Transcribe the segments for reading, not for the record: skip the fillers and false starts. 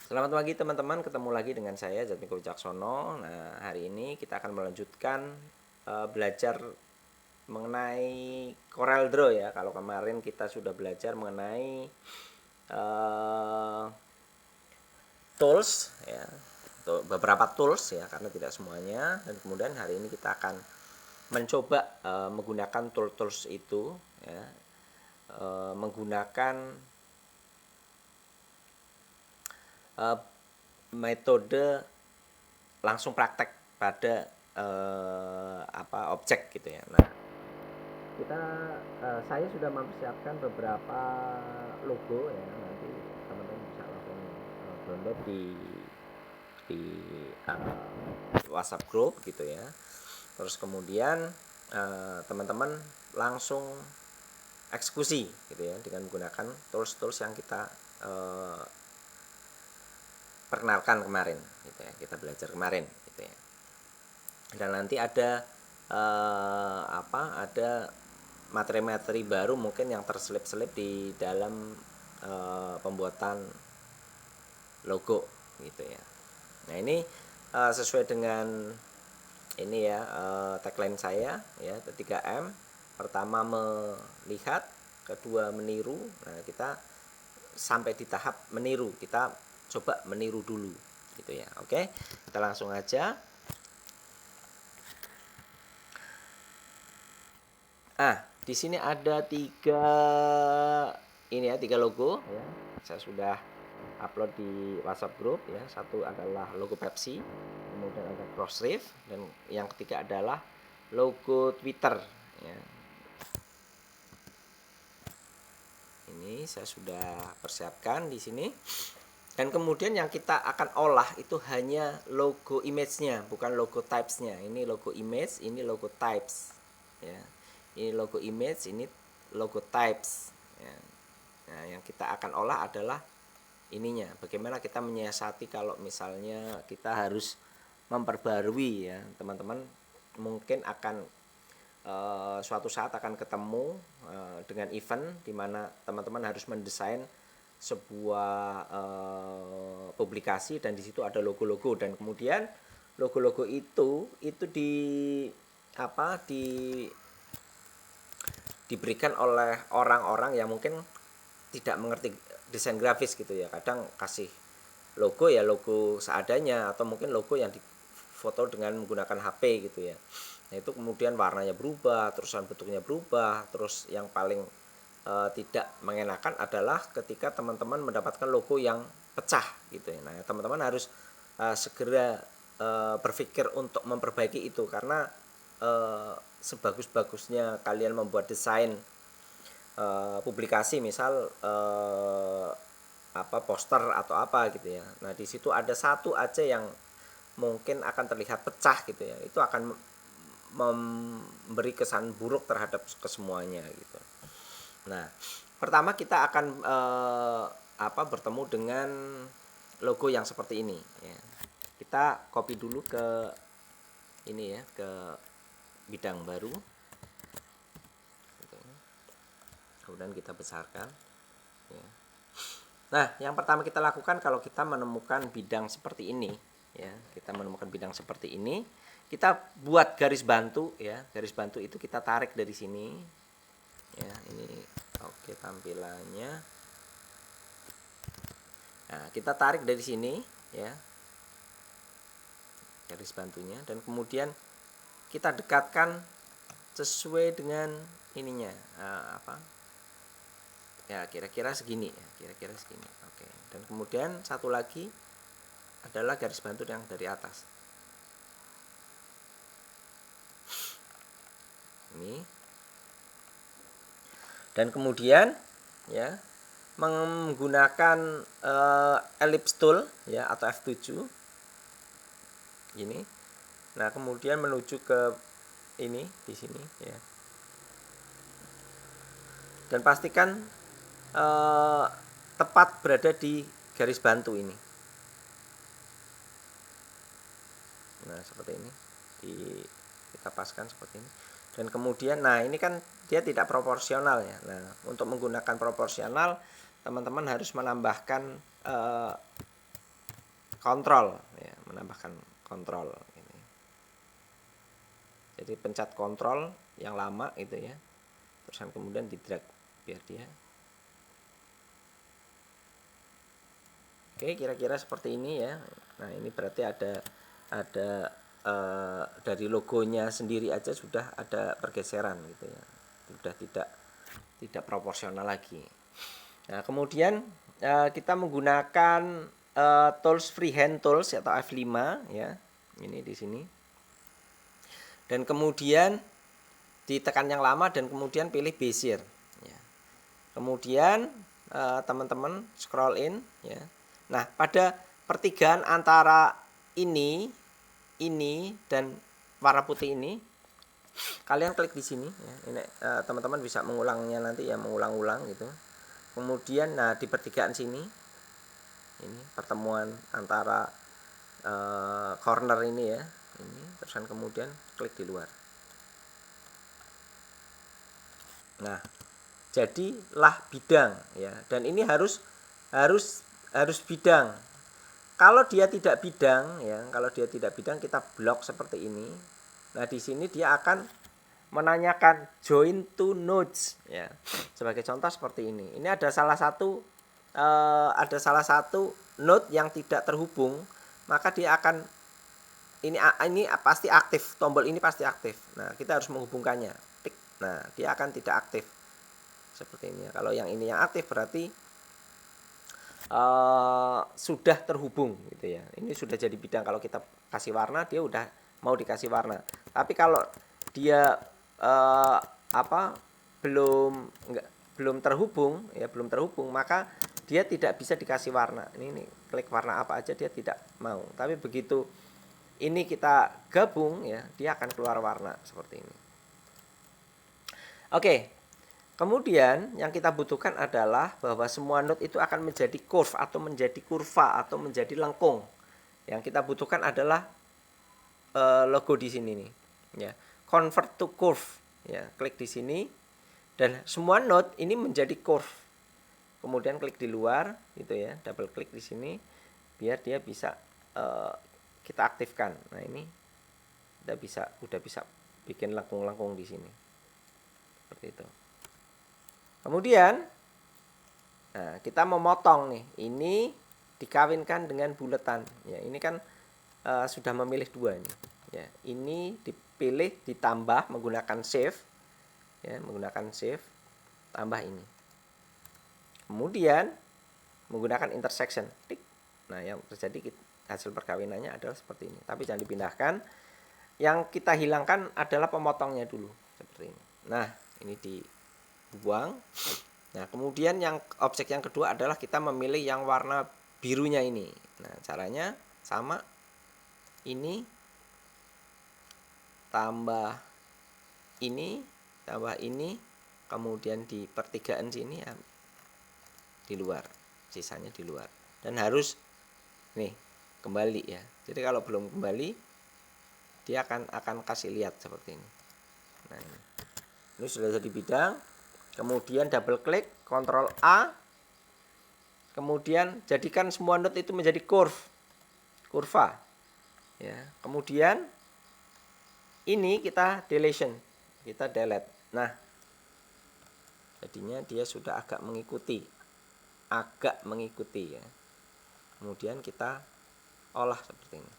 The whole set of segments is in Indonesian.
Selamat pagi teman-teman, ketemu lagi dengan saya Jatmiko Wicaksono. Nah, hari ini kita akan melanjutkan belajar mengenai Corel Draw ya. Kalau kemarin kita sudah belajar mengenai uh, tools ya, beberapa tools ya, karena tidak semuanya. Dan kemudian hari ini kita akan mencoba menggunakan tools itu ya, menggunakan uh, metode langsung praktek pada objek gitu ya. Nah, saya sudah mempersiapkan beberapa logo ya, nanti teman-teman bisa langsung download di WhatsApp group gitu ya. Terus kemudian teman-teman langsung eksekusi gitu ya dengan menggunakan tools-tools yang kita perkenalkan kemarin gitu ya, kita belajar kemarin gitu ya. Dan nanti ada ada materi-materi baru mungkin yang terselip-selip di dalam pembuatan logo gitu ya. Nah, ini sesuai dengan ini ya, tagline saya ya, 3M. Pertama melihat, kedua meniru. Nah, kita sampai di tahap meniru, kita coba meniru dulu gitu ya. Oke, kita langsung aja. Di sini ada tiga logo ya. Saya sudah upload di WhatsApp group ya. Satu adalah logo Pepsi, kemudian ada Crossref, dan yang ketiga adalah logo Twitter ya. Ini saya sudah persiapkan di sini. Dan kemudian yang kita akan olah itu hanya logo image-nya, bukan logo types-nya. Ini logo image, ini logo types ya. Ini logo image, ini logo types ya. Nah, yang kita akan olah adalah ininya, bagaimana kita menyiasati kalau misalnya kita harus memperbarui ya. Teman-teman mungkin akan suatu saat akan ketemu dengan event di mana teman-teman harus mendesain sebuah publikasi, dan di situ ada logo-logo, dan kemudian logo-logo itu diberikan oleh orang-orang yang mungkin tidak mengerti desain grafis gitu ya. Kadang kasih logo ya logo seadanya, atau mungkin logo yang difoto dengan menggunakan HP gitu ya. Nah, itu kemudian warnanya berubah, terusan bentuknya berubah. Terus yang paling tidak mengenakan adalah ketika teman-teman mendapatkan logo yang pecah gitu ya. Nah, teman-teman harus segera berpikir untuk memperbaiki itu, karena sebagus-bagusnya kalian membuat desain publikasi, misal poster atau apa gitu ya. Nah, di situ ada satu aja yang mungkin akan terlihat pecah gitu ya. Itu akan memberi kesan buruk terhadap kesemuanya gitu. Nah, pertama kita akan bertemu dengan logo yang seperti ini ya. Kita copy dulu ke ini ya, ke bidang baru. Kemudian kita besarkan ya. Nah, yang pertama kita lakukan kalau kita menemukan bidang seperti ini ya, kita buat garis bantu ya. Garis bantu itu kita tarik dari sini ya. Ini oke tampilannya. Nah, kita tarik dari sini ya, garis bantunya, dan kemudian kita dekatkan sesuai dengan ininya ya, kira-kira segini ya, oke. Dan kemudian satu lagi adalah garis bantu yang dari atas ini. Dan kemudian ya, menggunakan ellipse tool ya, atau F7 ini. Nah, kemudian menuju ke ini di sini ya, dan pastikan tepat berada di garis bantu ini. Nah, seperti ini, kita paskan seperti ini. Dan kemudian, nah ini kan dia tidak proporsional ya. Nah, untuk menggunakan proporsional, teman-teman harus menambahkan kontrol ya, menambahkan kontrol ini. Jadi pencet kontrol yang lama itu ya, terus kemudian di drag biar dia. Oke, kira-kira seperti ini ya. Nah, ini berarti ada dari logonya sendiri aja sudah ada pergeseran gitu ya. Sudah tidak proporsional lagi. Nah, kemudian kita menggunakan tools freehand tools atau F5 ya. Ini di sini. Dan kemudian ditekan yang lama dan kemudian pilih Bezier ya. Kemudian teman-teman scroll in ya. Nah, pada pertigaan antara ini dan warna putih ini, kalian klik di sini ya. Ini teman-teman bisa mengulangnya nanti ya, mengulang-ulang gitu. Kemudian nah di pertigaan sini ini pertemuan antara corner ini ya. Ini terus kemudian klik di luar. Nah, jadilah bidang ya. Dan ini harus bidang. Kalau dia tidak bidang ya, kalau dia tidak bidang kita blok seperti ini. Nah, di sini dia akan menanyakan join to nodes ya. Sebagai contoh seperti ini. Ini ada salah satu node yang tidak terhubung, maka dia akan ini pasti aktif, tombol ini pasti aktif. Nah, kita harus menghubungkannya. Tik. Nah, dia akan tidak aktif. Seperti ini ya. Kalau yang ini yang aktif berarti sudah terhubung gitu ya. Ini sudah jadi bidang. Kalau kita kasih warna dia udah mau dikasih warna. Tapi kalau dia belum terhubung ya, maka dia tidak bisa dikasih warna. Ini klik warna apa aja dia tidak mau. Tapi begitu ini kita gabung ya, dia akan keluar warna seperti ini. Oke. Kemudian yang kita butuhkan adalah bahwa semua node itu akan menjadi curve atau menjadi kurva atau menjadi lengkung. Yang kita butuhkan adalah logo di sini nih, ya. Convert to curve, ya. Klik di sini dan semua node ini menjadi curve. Kemudian klik di luar, gitu ya, double klik di sini, biar dia bisa kita aktifkan. Nah ini udah bisa bikin lengkung-lengkung di sini, seperti itu. Kemudian nah, kita memotong nih, ini dikawinkan dengan buletan. Ya, ini kan sudah memilih dua nih. Ya, ini dipilih ditambah menggunakan shift. Ya, menggunakan shift tambah ini. Kemudian menggunakan intersection. Tik. Nah, yang terjadi hasil perkawinannya adalah seperti ini. Tapi jangan dipindahkan. Yang kita hilangkan adalah pemotongnya dulu, seperti ini. Nah, ini dibuang. Nah, kemudian yang objek yang kedua adalah kita memilih yang warna birunya ini. Nah, caranya sama. Ini tambah ini, kemudian di pertigaan sini ya, di luar, sisanya di luar. Dan harus nih kembali ya. Jadi kalau belum kembali dia akan kasih lihat seperti ini. Nah, ini sudah jadi bidang. Kemudian double klik, Ctrl A. Kemudian jadikan semua node itu menjadi kurva. Ya, kemudian ini kita delete. Nah, jadinya dia sudah agak mengikuti ya. Kemudian kita olah seperti ini.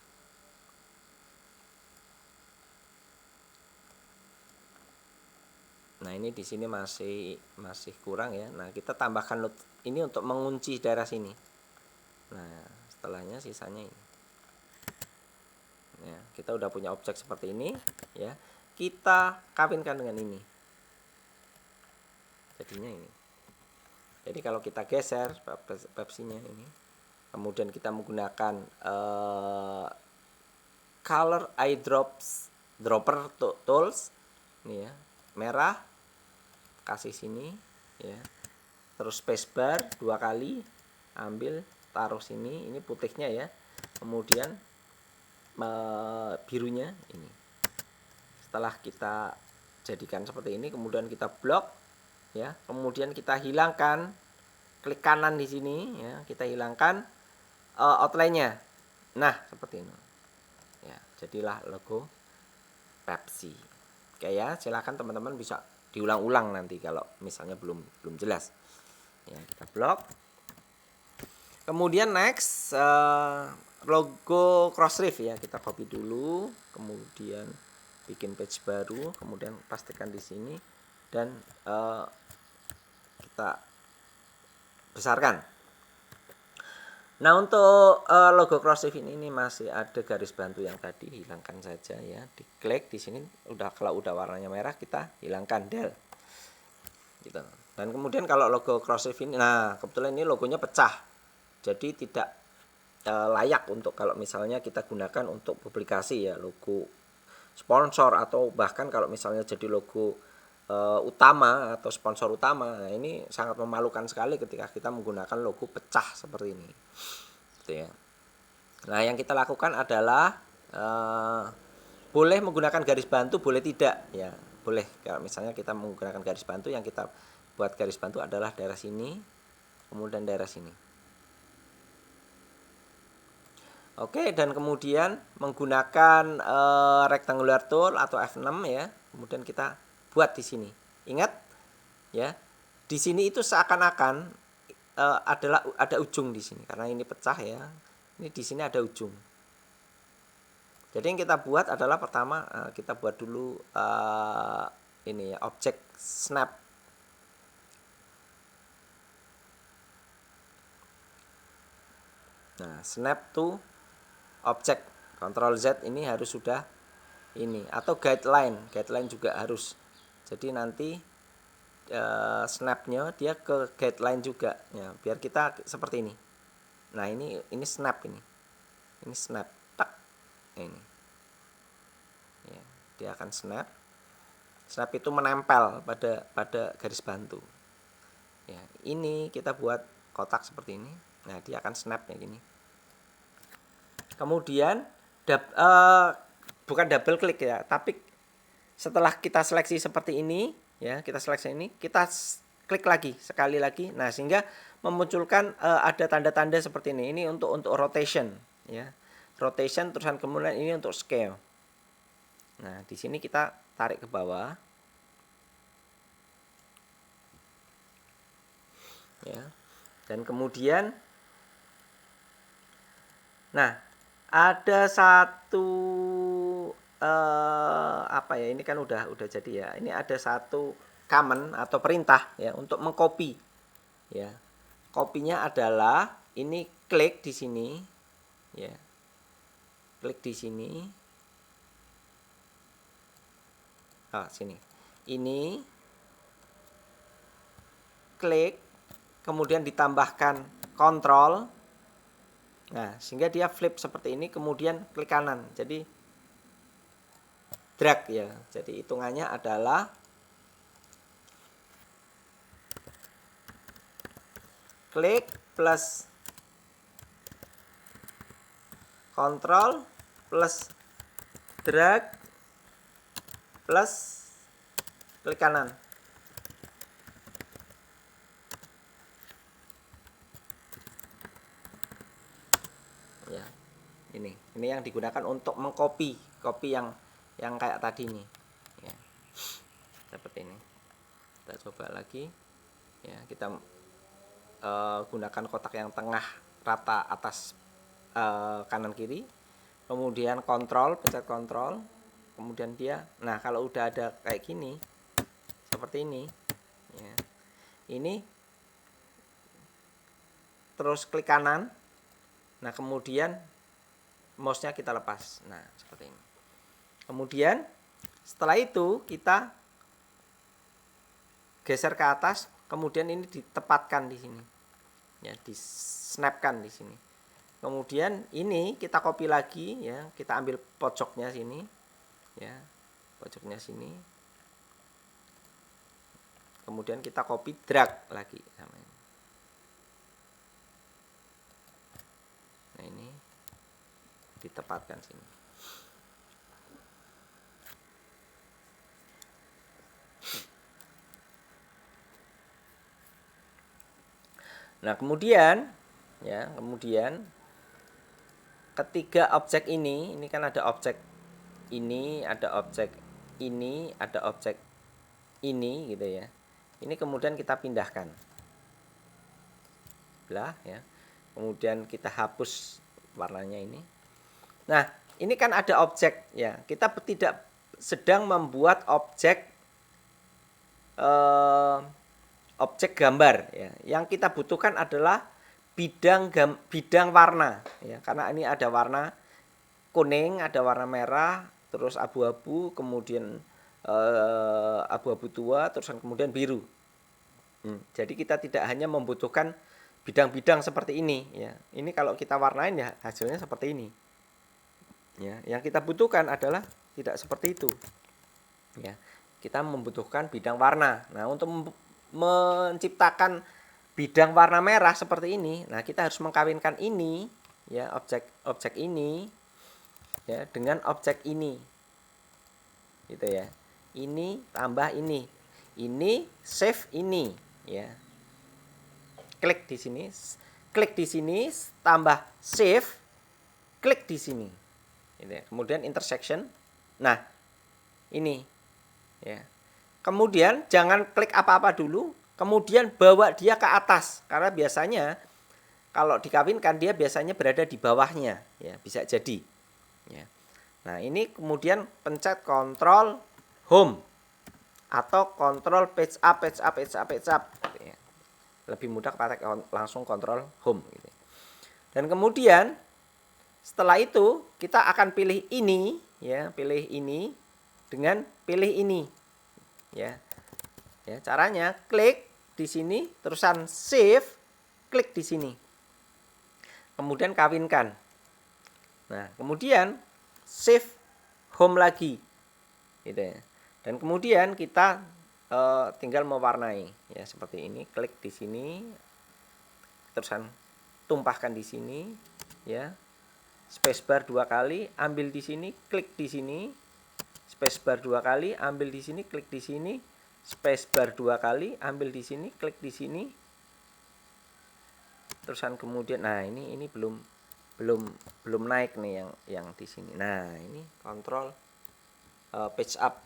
Nah, ini di sini masih kurang ya. Nah, kita tambahkan node ini untuk mengunci daerah sini. Nah, setelahnya sisanya ini. Ya, kita udah punya objek seperti ini ya. Kita kawinkan dengan ini. Jadinya ini. Jadi kalau kita geser Pepsi-nya ini, kemudian kita menggunakan color eyedropper tools ini ya, merah, kasih sini ya, terus spacebar 2 kali, ambil taruh sini, ini putihnya ya, kemudian birunya ini. Setelah kita jadikan seperti ini, kemudian kita blok ya, kemudian kita hilangkan, klik kanan di sini ya, kita hilangkan outline-nya. Nah, seperti ini. Ya, jadilah logo Pepsi. Oke ya, silakan teman-teman bisa diulang-ulang nanti kalau misalnya belum jelas. Ya, kita blok. Kemudian next logo Crossref ya, kita copy dulu, kemudian bikin page baru, kemudian pastikan di sini dan kita besarkan. Nah, untuk logo Crossref ini masih ada garis bantu yang tadi, hilangkan saja ya. Diklik di sini, kalau udah warnanya merah kita hilangkan del. Gitu. Dan kemudian kalau logo Crossref ini, nah kebetulan ini logonya pecah. Jadi tidak layak untuk kalau misalnya kita gunakan untuk publikasi ya, logo sponsor atau bahkan kalau misalnya jadi logo utama atau sponsor utama. Nah, ini sangat memalukan sekali ketika kita menggunakan logo pecah seperti ini. Gitu ya. Nah, yang kita lakukan adalah boleh menggunakan garis bantu, boleh tidak ya. Boleh kalau misalnya kita menggunakan garis bantu, yang kita buat garis bantu adalah daerah sini, kemudian daerah sini. Oke, dan kemudian menggunakan rectangular tool atau F6 ya. Kemudian kita buat di sini. Ingat ya, di sini itu seakan-akan ada ujung di sini karena ini pecah ya. Ini di sini ada ujung. Jadi yang kita buat adalah pertama kita buat dulu ini ya, objek snap. Nah, snap to objek, Ctrl Z ini harus sudah ini, atau guideline juga harus. Jadi nanti snapnya dia ke guideline juga ya, biar kita seperti ini. Nah, ini snap ini snap tak ini ya, dia akan snap itu menempel pada garis bantu ya. Ini kita buat kotak seperti ini. Nah, dia akan snap ya gini. Kemudian bukan double klik ya, tapi setelah kita seleksi seperti ini ya, kita seleksi ini, kita klik lagi sekali lagi. Nah, sehingga memunculkan ada tanda-tanda seperti ini. Ini untuk rotation ya. Rotation, terusan kemudian ini untuk scale. Nah, di sini kita tarik ke bawah. Ya. Dan kemudian nah, ada satu apa ya, ini kan udah jadi ya. Ini ada satu command atau perintah ya untuk mengcopy. Ya. Kopinya adalah ini, klik di sini ya. Klik di sini. Sini. Ini klik, kemudian ditambahkan kontrol. Nah, sehingga dia flip seperti ini, kemudian klik kanan. Jadi drag ya. Jadi hitungannya adalah klik plus kontrol plus drag plus klik kanan. Ya. Ini yang digunakan untuk mengcopy, yang kayak tadi nih. Ya. Seperti ini. Kita coba lagi. Ya, kita gunakan kotak yang tengah rata atas kanan kiri, kemudian kontrol, pencet kontrol, kemudian dia, nah kalau udah ada kayak gini seperti ini ya, ini terus klik kanan, nah kemudian mouse-nya kita lepas, nah seperti ini. Kemudian setelah itu kita geser ke atas, kemudian ini ditempatkan di sini ya, di snapkan di sini. Kemudian ini kita copy lagi ya, kita ambil pojoknya sini ya, pojoknya sini. Kemudian kita copy, drag lagi sama ini. Nah, ini ditempatkan sini. Nah, kemudian ketiga objek ini kan ada objek ini, ada objek ini, ada objek ini gitu ya. Ini kemudian kita pindahkan. Belah ya. Kemudian kita hapus warnanya ini. Nah, ini kan ada objek ya. Kita tidak sedang membuat objek objek gambar ya. Yang kita butuhkan adalah bidang warna ya. Karena ini ada warna kuning, ada warna merah, terus abu-abu, kemudian abu-abu tua, terus kemudian biru. Jadi kita tidak hanya membutuhkan bidang-bidang seperti ini ya. Ini kalau kita warnain ya hasilnya seperti ini. Ya, yang kita butuhkan adalah tidak seperti itu. Ya, kita membutuhkan bidang warna. Nah, untuk menciptakan bidang warna merah seperti ini, nah kita harus mengkawinkan ini ya, objek ini ya dengan objek ini. Gitu ya. Ini tambah ini. Ini save ini ya. Klik di sini, tambah save, klik di sini. Gitu ya. Kemudian intersection. Nah, ini ya. Kemudian jangan klik apa-apa dulu, kemudian bawa dia ke atas karena biasanya kalau dikawinkan dia biasanya berada di bawahnya ya, bisa jadi ya. Nah, ini kemudian pencet Ctrl Home atau Ctrl Page Up gitu ya. Lebih mudah pakai langsung Ctrl Home gitu. Dan kemudian setelah itu kita akan pilih ini ya, pilih ini dengan pilih ini. Ya. Ya, caranya klik di sini, terusan save, klik di sini. Kemudian kawinkan. Nah, kemudian save home lagi. Gitu ya. Dan kemudian kita tinggal mewarnai ya seperti ini, klik di sini. Terusan tumpahkan di sini ya. Spacebar 2 kali, ambil di sini, klik di sini. Spacebar 2 kali, ambil di sini, klik di sini. Spacebar 2 kali, ambil di sini, klik di sini. Terusan kemudian, nah ini belum naik nih yang di sini. Nah, ini kontrol page up.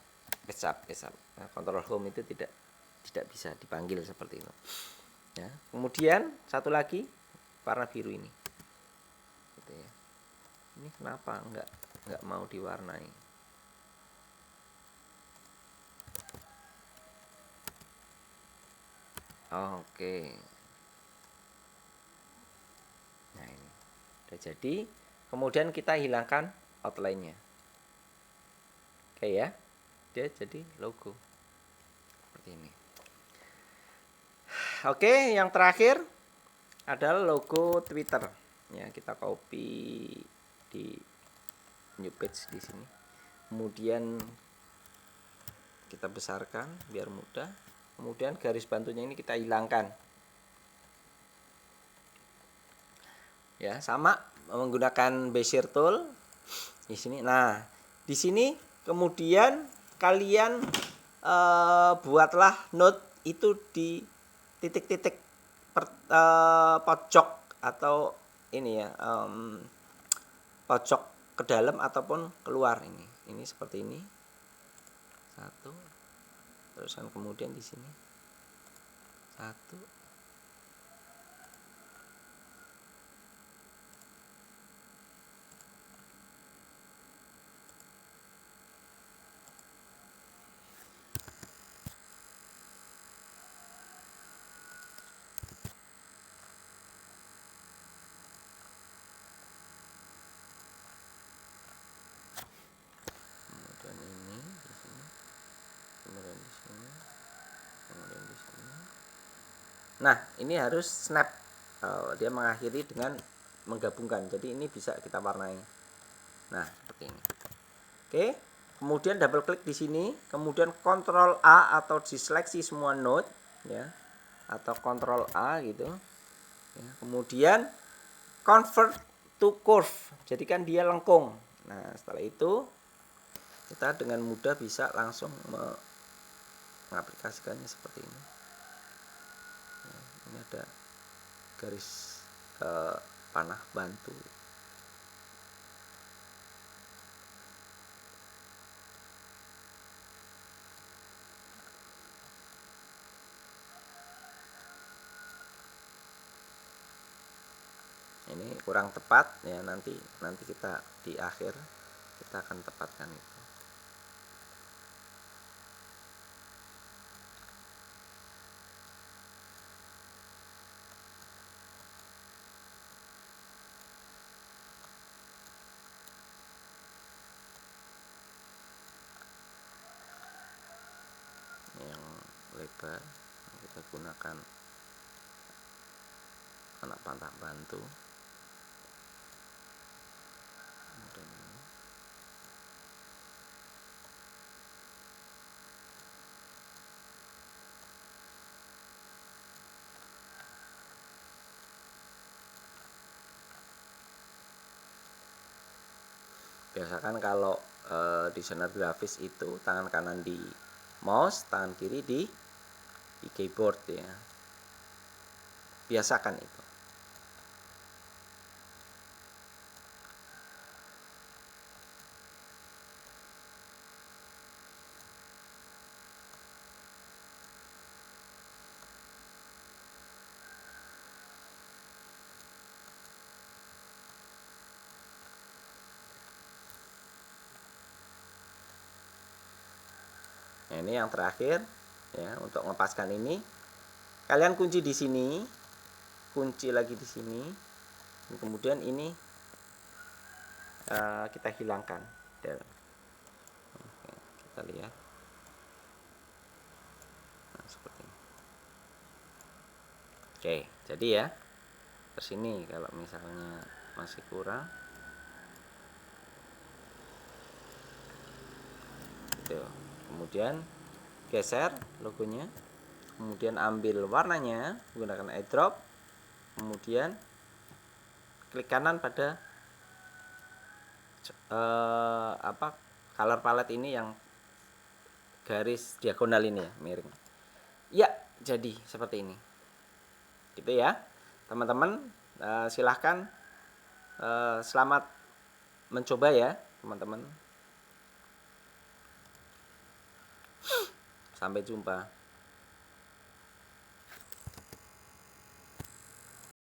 Nah, kontrol home itu tidak bisa dipanggil seperti itu. Ya. Kemudian satu lagi warna biru ini. Gitu ya. Ini kenapa enggak mau diwarnai? Oke. Nah, ini udah jadi. Kemudian kita hilangkan outline-nya. Oke ya. Dia jadi logo. Seperti ini. Oke, yang terakhir adalah logo Twitter. Ya, kita copy di new page di sini. Kemudian kita besarkan biar mudah. Kemudian garis bantunya ini kita hilangkan. Ya, sama menggunakan Bezier tool di sini. Nah, di sini kemudian kalian buatlah node itu di titik-titik pojok atau ini ya, pojok ke dalam ataupun keluar ini. Ini seperti ini. Satu. Terusan kemudian di sini. Satu. Nah, ini harus snap. Dia mengakhiri dengan menggabungkan. Jadi ini bisa kita warnai. Nah, seperti ini. Oke. Kemudian double klik di sini, kemudian Ctrl A atau diseleksi semua node ya. Atau Ctrl A gitu. Ya, kemudian convert to curve. Jadikan dia lengkung. Nah, setelah itu kita dengan mudah bisa langsung mengaplikasikannya seperti ini. Ini ada garis panah bantu. Ini kurang tepat ya, nanti kita di akhir kita akan tepatkan itu. Yang lebar kita gunakan anak panah bantu. Kemudian ini. Biasakan kalau desainer grafis itu tangan kanan di mouse, tangan kiri di keyboard ya. Biasakan itu. Nah, ini yang terakhir ya, untuk ngepaskan ini kalian kunci di sini, kunci lagi di sini, dan kemudian ini kita hilangkan. Oke, kita lihat. Nah, seperti ini. Oke, jadi ya kesini kalau misalnya masih kurang, gitu. Kemudian geser logonya, kemudian ambil warnanya menggunakan eyedrop, kemudian klik kanan pada color palette ini yang garis diagonal ini ya, miring ya, jadi seperti ini gitu ya teman-teman. Silahkan selamat mencoba ya teman-teman, sampai jumpa.